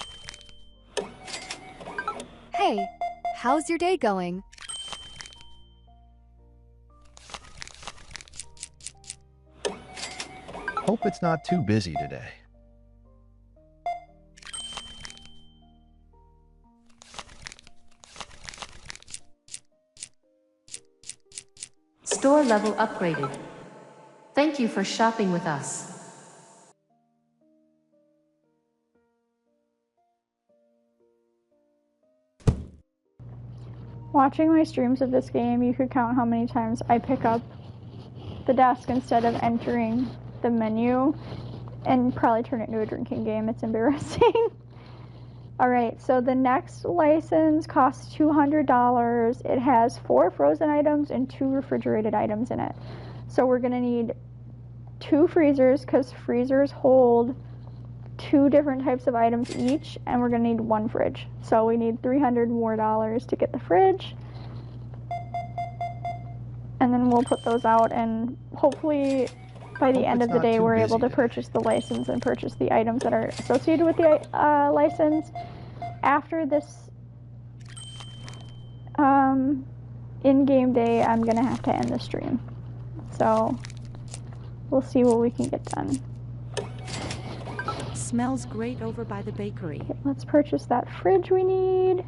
Hey, how's your day going? Hope it's not too busy today. Store level upgraded. Thank you for shopping with us. Watching my streams of this game, you could count how many times I pick up the desk instead of entering the menu and probably turn it into a drinking game. It's embarrassing. Alright, so the next license costs $200. It has 4 frozen items and 2 refrigerated items in it. So we're going to need 2 freezers because freezers hold 2 different types of items each, and we're going to need 1 fridge. So we need $300 more to get the fridge. And then we'll put those out, and hopefully by the end of the day we're able to purchase the license and purchase the items that are associated with the license. After this in-game day, I'm going to have to end the stream. So we'll see what we can get done. Smells great over by the bakery. Okay, let's purchase that fridge we need.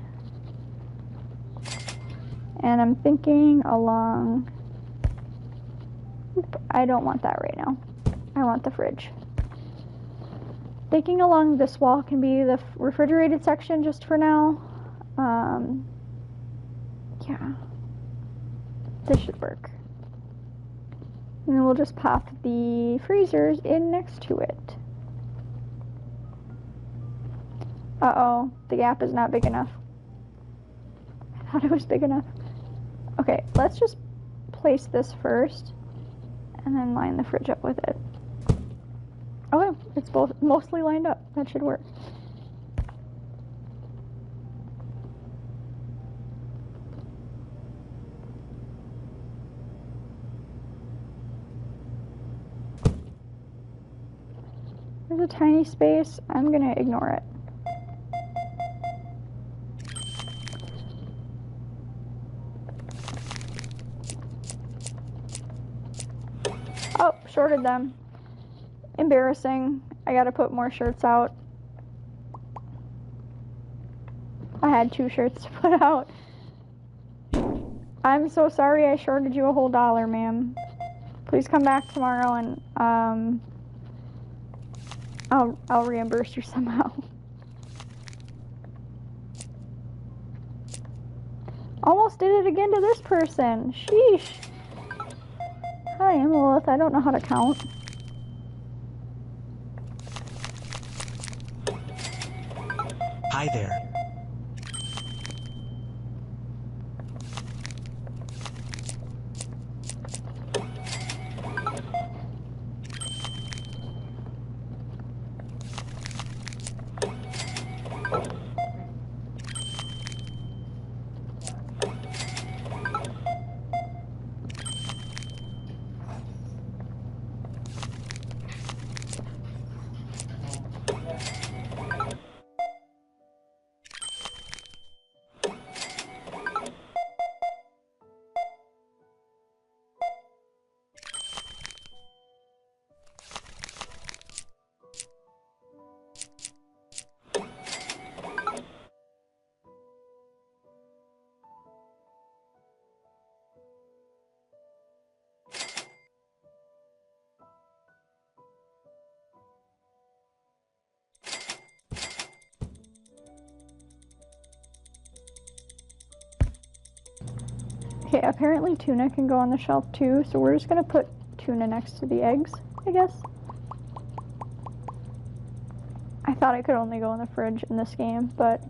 And I'm thinking along... Oop, I don't want that right now. I want the fridge. Thinking along this wall can be the refrigerated section just for now. Yeah. This should work. And then we'll just pop the freezers in next to it. Uh-oh, the gap is not big enough. I thought it was big enough. Okay, let's just place this first and then line the fridge up with it. Okay, it's both mostly lined up. That should work. There's a tiny space. I'm gonna ignore it. Oh, shorted them. Embarrassing. I gotta put more shirts out. I had 2 shirts to put out. I'm so sorry I shorted you a whole $1, ma'am. Please come back tomorrow and I'll reimburse you somehow. Almost did it again to this person. Sheesh. Hi, I'm Lilith. I don't know how to count. Hi there. Okay, apparently tuna can go on the shelf too, so we're just gonna put tuna next to the eggs, I guess. I thought it could only go in the fridge in this game, but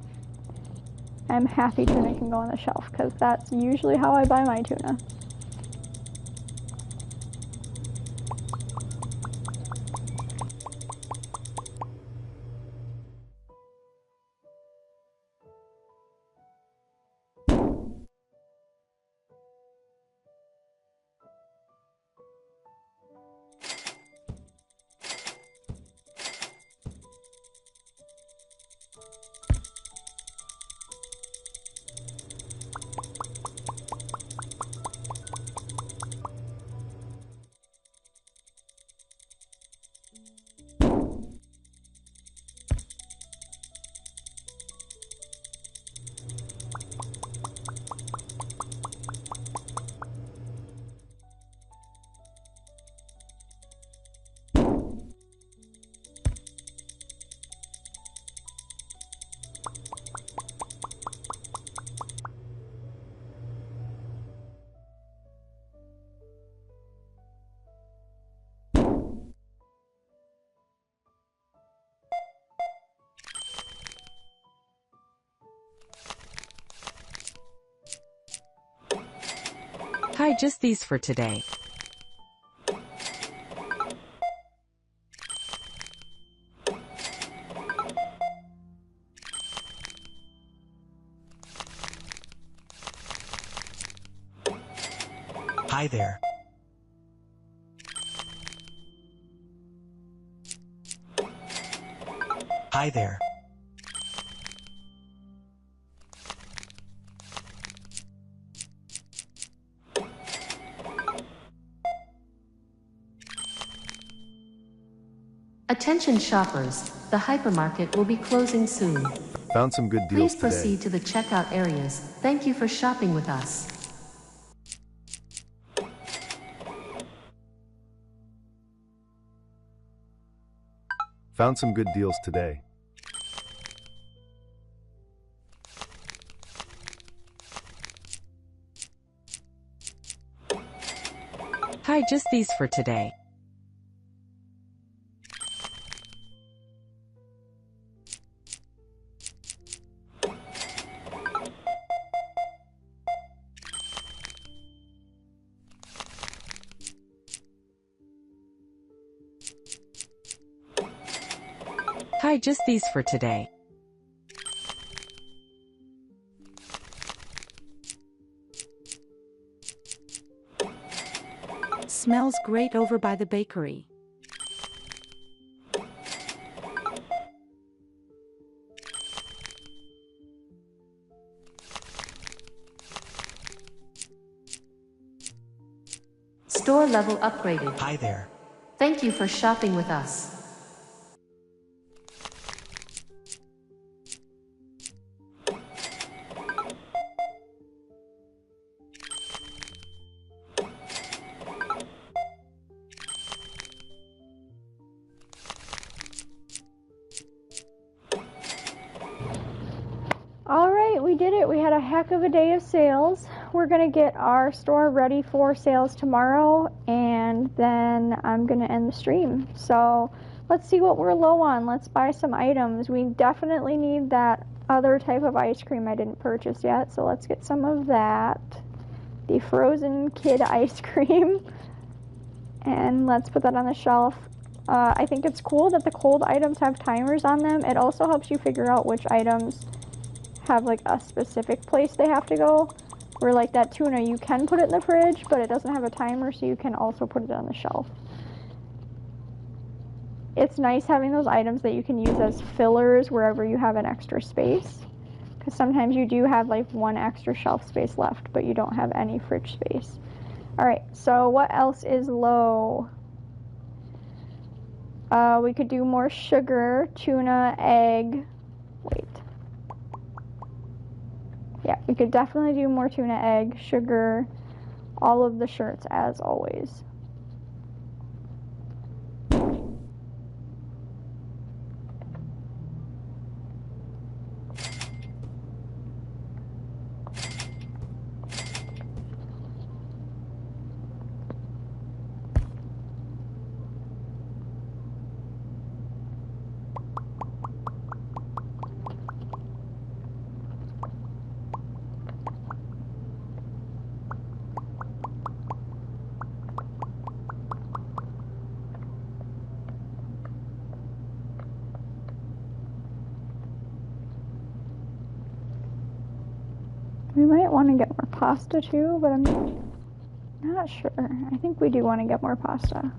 I'm happy tuna can go on the shelf, because that's usually how I buy my tuna. Hi, just these for today. Hi there. Hi there. Attention shoppers, the hypermarket will be closing soon. Found some good deals Please today. proceed to the checkout areas. Thank you for shopping with us. Found some good deals today. Hi, just these for today. Hi, just these for today. Smells great over by the bakery. Store level upgraded. Hi there. Thank you for shopping with us. heck of a day of sales. We're going to get our store ready for sales tomorrow, and then I'm going to end the stream. So let's see what we're low on. Let's buy some items. We definitely need that other type of ice cream I didn't purchase yet, so let's get some of that. The frozen kid ice cream. And let's put that on the shelf. I think it's cool that the cold items have timers on them. It also helps you figure out which items have like a specific place they have to go. Where like that tuna, you can put it in the fridge, but it doesn't have a timer, so you can also put it on the shelf. It's nice having those items that you can use as fillers wherever you have an extra space. Because sometimes you do have like one extra shelf space left, but you don't have any fridge space. Alright, so what else is low? We could do more sugar, tuna, egg. Wait. Yeah, we could definitely do more tuna, egg, sugar, all of the shirts as always. We might want to get more pasta too, but I'm not sure. I think we do want to get more pasta.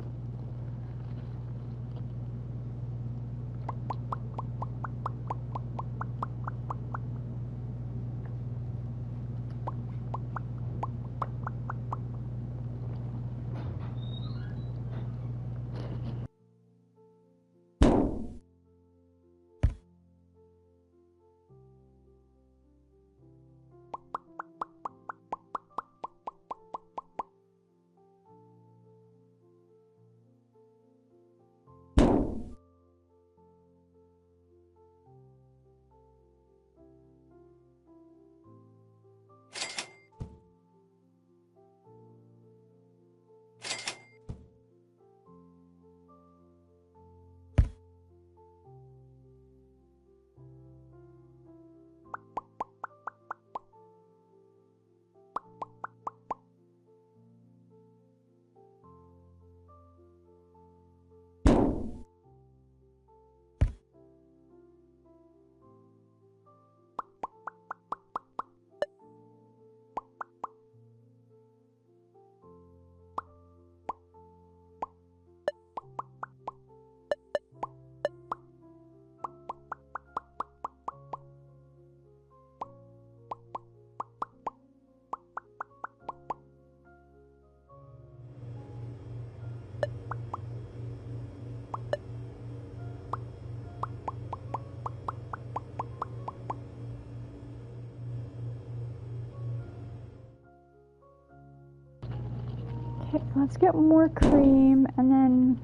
Okay, let's get more cream and then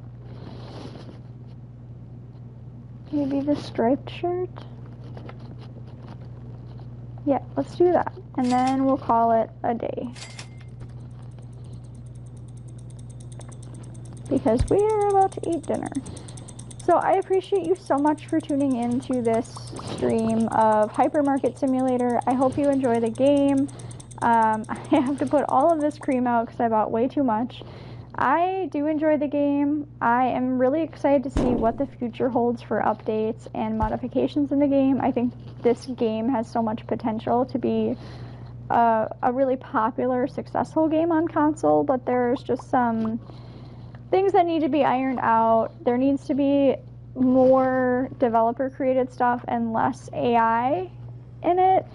maybe the striped shirt. Yeah, let's do that. And then we'll call it a day. Because we are about to eat dinner. So I appreciate you so much for tuning in to this stream of Hypermarket Simulator. I hope you enjoy the game. I have to put all of this cream out because I bought way too much. I do enjoy the game. I am really excited to see what the future holds for updates and modifications in the game. I think this game has so much potential to be a really popular, successful game on console, but there's just some things that need to be ironed out. There needs to be more developer-created stuff and less AI in it.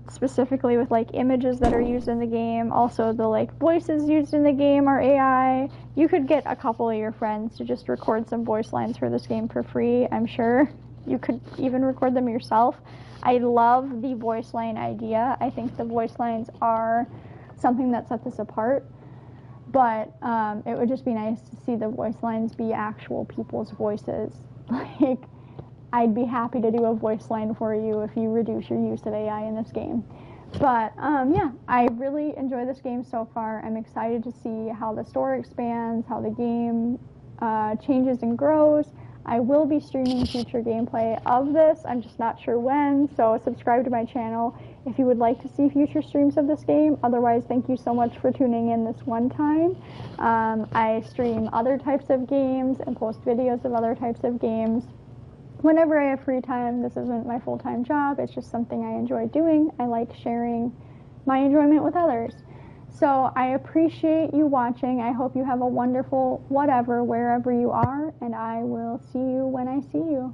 Specifically with like images that are used in the game. Also the like voices used in the game are AI. You could get a couple of your friends to just record some voice lines for this game for free, I'm sure. You could even record them yourself. I love the voice line idea. I think the voice lines are something that sets us apart. But it would just be nice to see the voice lines be actual people's voices. Like, I'd be happy to do a voice line for you if you reduce your use of AI in this game. But yeah, I really enjoy this game so far. I'm excited to see how the store expands, how the game changes and grows. I will be streaming future gameplay of this. I'm just not sure when, so subscribe to my channel if you would like to see future streams of this game. Otherwise, thank you so much for tuning in this one time. I stream other types of games and post videos of other types of games whenever I have free time. This isn't my full-time job. It's just something I enjoy doing. I like sharing my enjoyment with others. So I appreciate you watching. I hope you have a wonderful whatever, wherever you are, and I will see you when I see you.